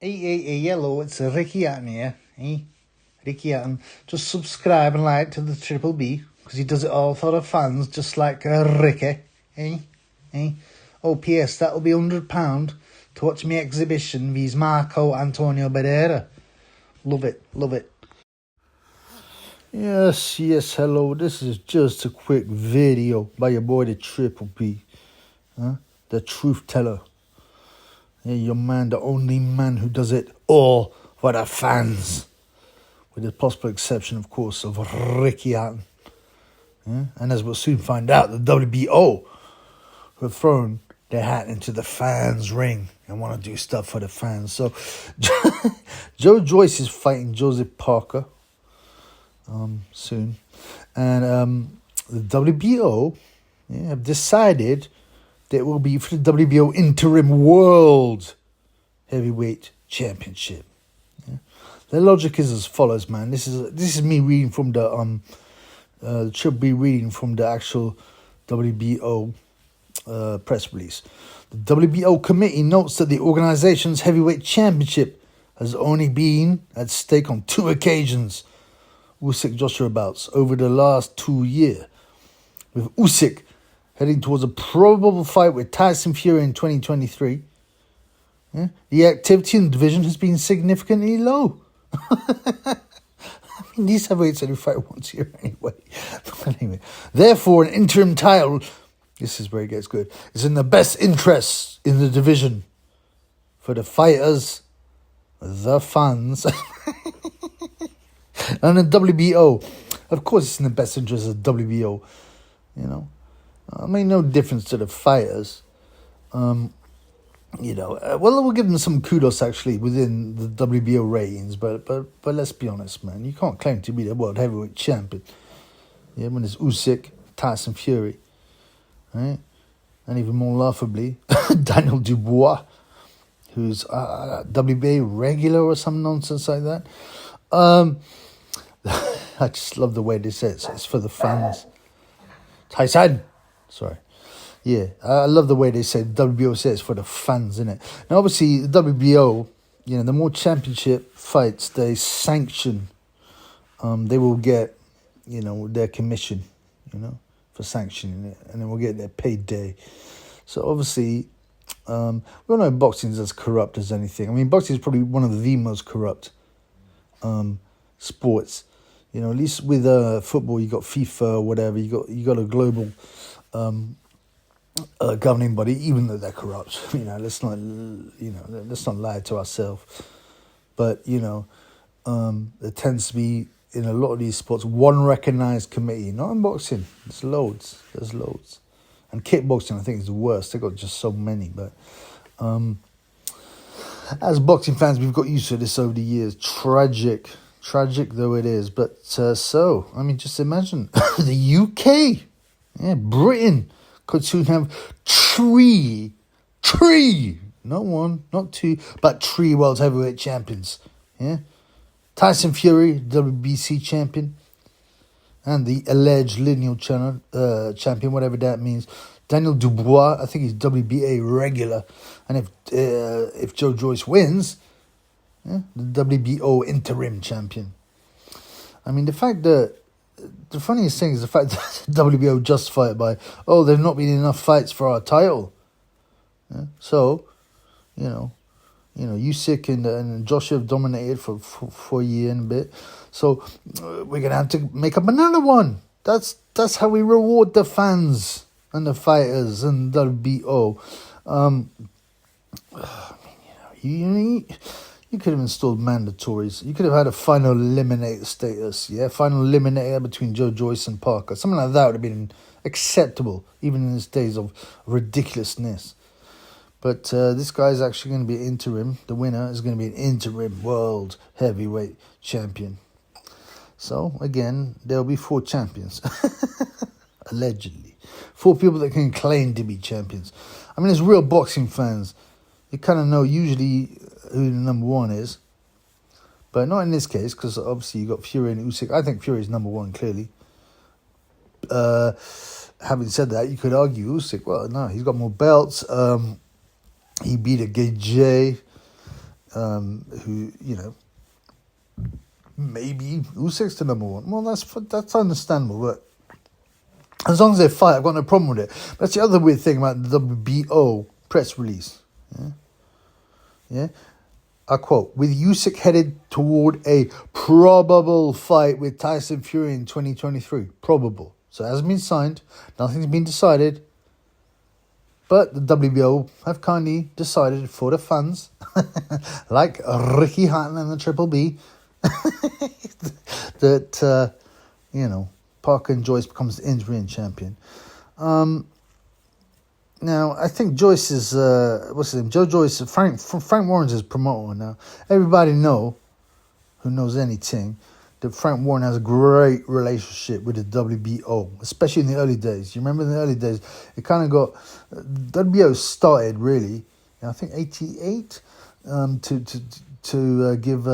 Hey, yellow, it's Ricky Hatton here, Ricky Hatton. Just subscribe and like to the Triple B, because he does it all for the fans, just like Ricky, Oh, P.S., that'll be £100 to watch me exhibition vs Marco Antonio Barrera. Love it. Yes, hello, this is just a quick video by your boy the Triple B, the truth teller. Yeah, your man, the only man who does it all for the fans. With the possible exception, of course, of Ricky Hatton. Yeah? And as we'll soon find out, the WBO have thrown their hat into the fans' ring and want to do stuff for the fans. So, Joyce is fighting Joseph Parker soon. And the WBO have decided that it will be for the WBO Interim World Heavyweight Championship. Yeah. The logic is as follows, man. This is me reading from the should be reading from the actual WBO press release. The WBO committee notes that the organization's heavyweight championship has only been at stake on 2 occasions, Usyk-Joshua bouts, over the last 2 years, with Usyk heading towards a probable fight with Tyson Fury in 2023. Yeah? The activity in the division has been significantly low. I mean, these heavyweights only fight once a year anyway. But anyway, therefore, an interim title, this is where it gets good, is in the best interest in the division for the fighters, the fans, and the WBO. Of course, it's in the best interest of the WBO, you know. I mean, no difference to the fighters. Well, we'll give them some kudos, actually, within the WBO ratings. But let's be honest, man. You can't claim to be the world heavyweight champion. Yeah, when it's Usyk, Tyson Fury, right? And even more laughably, Daniel Dubois, who's WBA regular or some nonsense like that. I just love the way they say it. It's for the fans. Tyson. Sorry. Yeah, I love the way they say WBO says for the fans, innit? Now, obviously, the WBO, the more championship fights they sanction, they will get, their commission, for sanctioning it, and then we'll get their payday. So, obviously, we all know boxing is as corrupt as anything. I mean, boxing is probably one of the most corrupt sports. At least with football, you got FIFA or whatever. You got a global governing body, even though they're corrupt. Let's not lie to ourselves. But there tends to be in a lot of these sports one recognized committee. Not in boxing. There's loads. And kickboxing, I think, is the worst. They got just so many. But as boxing fans, we've got used to this over the years. Tragic though it is. But just imagine the UK, Britain could soon have three, not one, not two, but 3 world heavyweight champions. Yeah, Tyson Fury, WBC champion, and the alleged lineal champion, whatever that means. Daniel Dubois, I think he's WBA regular, and if Joe Joyce wins, the WBO interim champion. I mean, the funniest thing is the fact that the WBO justify it by, there've not been enough fights for our title. Yeah? So, Usyk and Joshua have dominated for a year and a bit. So we're gonna have to make up another one. That's how we reward the fans and the fighters and WBO. You could have installed mandatories. You could have had a final eliminator status, final eliminator between Joe Joyce and Parker. Something like that would have been acceptable, even in these days of ridiculousness. But this guy's actually going to be interim. The winner is going to be an interim world heavyweight champion. So, again, there'll be 4 champions. Allegedly. 4 people that can claim to be champions. I mean, as real boxing fans, you kind of know usually who the number 1 is, but not in this case, because obviously you got Fury and Usyk. I think Fury is number 1, clearly. Having said that, you could argue Usyk. Well, no, he's got more belts. He beat a Gay J. who, maybe Usyk's the number one. Well, that's understandable, but as long as they fight, I've got no problem with it. That's the other weird thing about the WBO press release. Yeah. I quote, with Usyk headed toward a probable fight with Tyson Fury in 2023. Probable. So it hasn't been signed. Nothing's been decided. But the WBO have kindly decided for the fans, like Ricky Hatton and the Triple B, that, Parker and Joyce becomes the interim champion. Now, I think Joyce is, what's his name? Joe Joyce, Frank Warren's his promoter now. Everybody who knows anything, that Frank Warren has a great relationship with the WBO, especially in the early days. You remember in the early days, it kind of got, WBO started really, I think 88, to give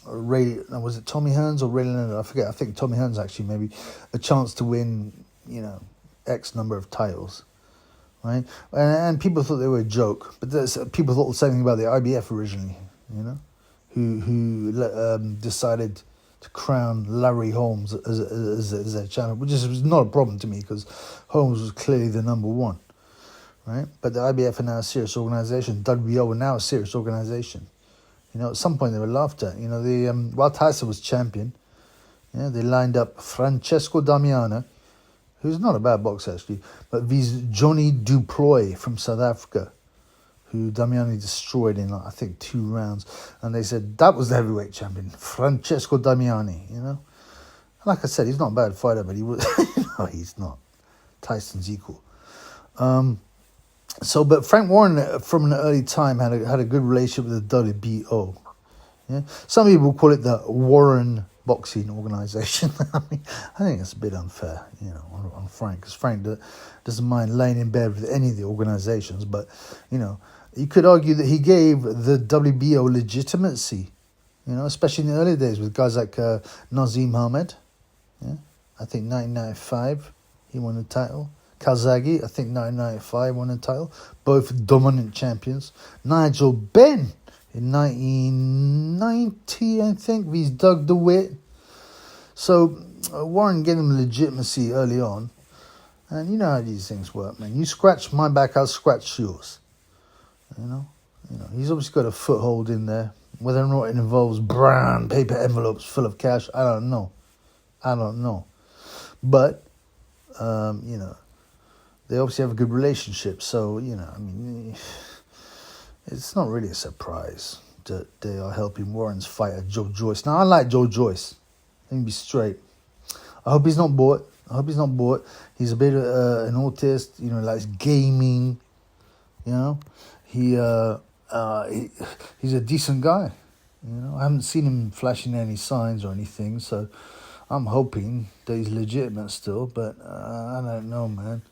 Ray, was it Tommy Hearns or Ray Leonard? I forget. I think Tommy Hearns actually maybe a chance to win, X number of titles, right? And people thought they were a joke, but people thought the same thing about the IBF originally, who decided to crown Larry Holmes as their champion, which is not a problem to me because Holmes was clearly the number one, right? But the IBF are now a serious organization. WBO are now a serious organization. At some point they were laughed at. While Tyson was champion, they lined up Francesco Damiano, who's not a bad boxer actually, but these Johnny Duploi from South Africa, who Damiani destroyed in, I think, 2 rounds. And they said that was the heavyweight champion, Francesco Damiani, Like I said, he's not a bad fighter, but he was, no, he's not. Tyson's equal. But Frank Warren, from an early time, had a good relationship with the WBO. Yeah? Some people call it the Warren Boxing Organization. I think it's a bit unfair, on Frank, because Frank doesn't mind laying in bed with any of the organizations, but, you could argue that he gave the WBO legitimacy, especially in the early days with guys like Nazim Ahmed. Yeah? I think 1995, he won the title. Kazagi, I think 1995, won the title. Both dominant champions. Nigel Benn in 1990, I think, he's Doug DeWitt. So Warren gave him legitimacy early on. And you know how these things work, man. You scratch my back, I'll scratch yours. He's obviously got a foothold in there. Whether or not it involves brown paper envelopes full of cash, I don't know. But, they obviously have a good relationship. So, it's not really a surprise that they are helping Warren's fighter, Joe Joyce. Now, I like Joe Joyce. Let me be straight. I hope he's not bored. He's a bit an autist, likes gaming, He's a decent guy, I haven't seen him flashing any signs or anything, so I'm hoping that he's legitimate still, but I don't know, man.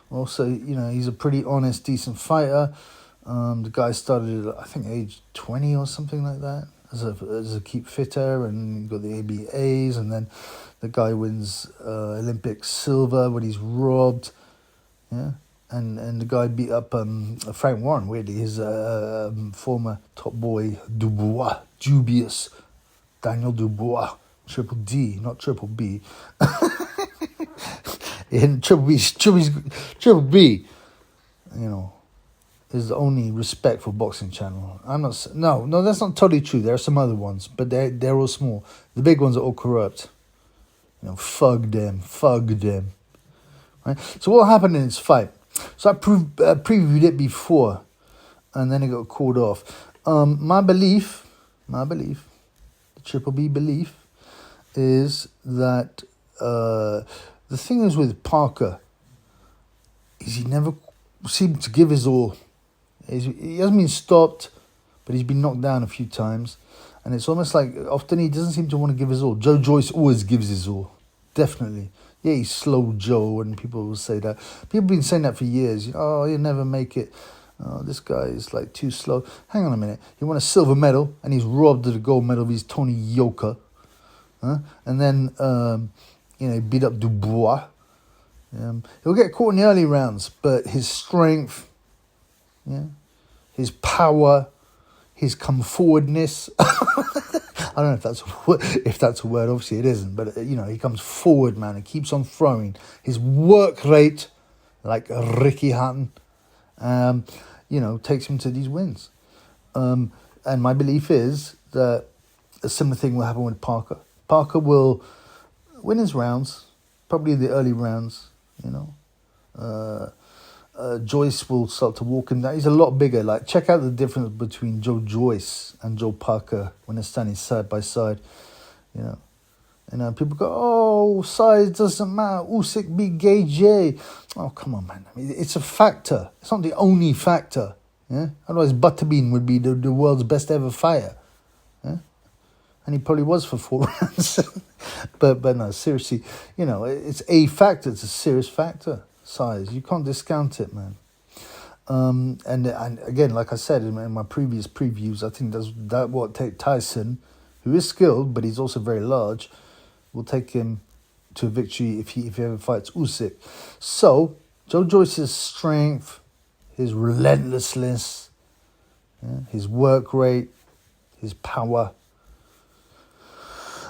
Also, he's a pretty honest, decent fighter. The guy started at, I think, age 20 or something like that as a keep fitter, and got the ABAs, and then the guy wins Olympic silver when he's robbed, yeah. And the guy beat up Frank Warren, weirdly, his former top boy, Dubious, Daniel Dubois, Triple D, not Triple B. And Triple B, is the only respectful boxing channel. No, that's not totally true. There are some other ones, but they're all small. The big ones are all corrupt. Fug them. Right? So what happened in this fight? So I previewed it before, and then it got called off. My belief, the Triple B belief, is that the thing is with Parker is he never seemed to give his all. He hasn't been stopped, but he's been knocked down a few times, and it's almost like often he doesn't seem to want to give his all. Joe Joyce always gives his all, definitely. Yeah, he's slow Joe, and people will say that. People have been saying that for years. Oh, he'll never make it. Oh, this guy is like too slow. Hang on a minute. He won a silver medal, and he's robbed of the gold medal of his Tony Yoka. And then, he beat up Dubois. He'll get caught in the early rounds, but his strength, his power, his come forwardness. I don't know if that's a word. Obviously, it isn't. But he comes forward, man, and keeps on throwing. His work rate, like Ricky Hatton, takes him to these wins. And my belief is that a similar thing will happen with Parker. Parker will win his rounds, probably the early rounds. Joyce will start to walk him down. He's a lot bigger. Like, check out the difference between Joyce and Joe Parker when they're standing side by side. People go, "Oh, size doesn't matter. Usyk beat Gage." Oh, come on, man. I mean, it's a factor. It's not the only factor. Yeah. Otherwise, Butterbean would be the world's best ever fighter. Yeah. And he probably was for 4 rounds. but no, seriously, it's a factor. It's a serious factor. Size, you can't discount it, man. And again, like I said in my previous previews, I think that what take Tyson, who is skilled but he's also very large, will take him to a victory if he ever fights Usyk. So Joe Joyce's strength, his relentlessness, his work rate, his power.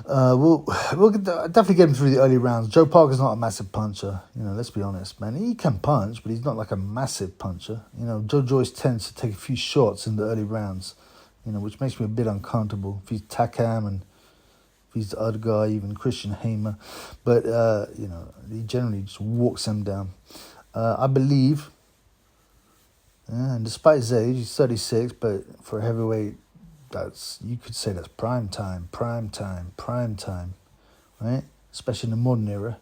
We'll definitely get him through the early rounds. Joe Parker's not a massive puncher. Let's be honest, man. He can punch, but he's not like a massive puncher. Joe Joyce tends to take a few shots in the early rounds, which makes me a bit uncomfortable. If he's Takam and if he's the other guy, even Christian Hamer. But, he generally just walks them down. I believe, and despite his age, he's 36, but for a heavyweight, you could say that's prime time, right? Especially in the modern era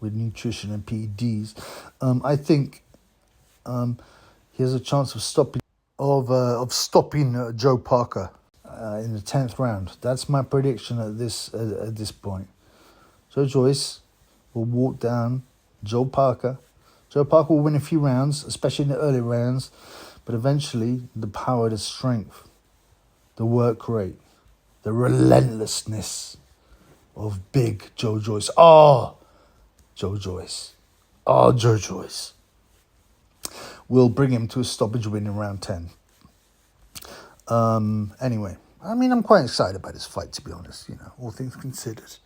with nutrition and PEDs. I think he has a chance of stopping Joe Parker in the 10th round. That's my prediction at this point. Joe Joyce will walk down Joe Parker. Joe Parker will win a few rounds, especially in the early rounds, but eventually the power, the strength, the work rate, the relentlessness of big Joe Joyce. Joe Joyce will bring him to a stoppage win in round 10. Anyway, I'm quite excited about this fight, to be honest, all things considered.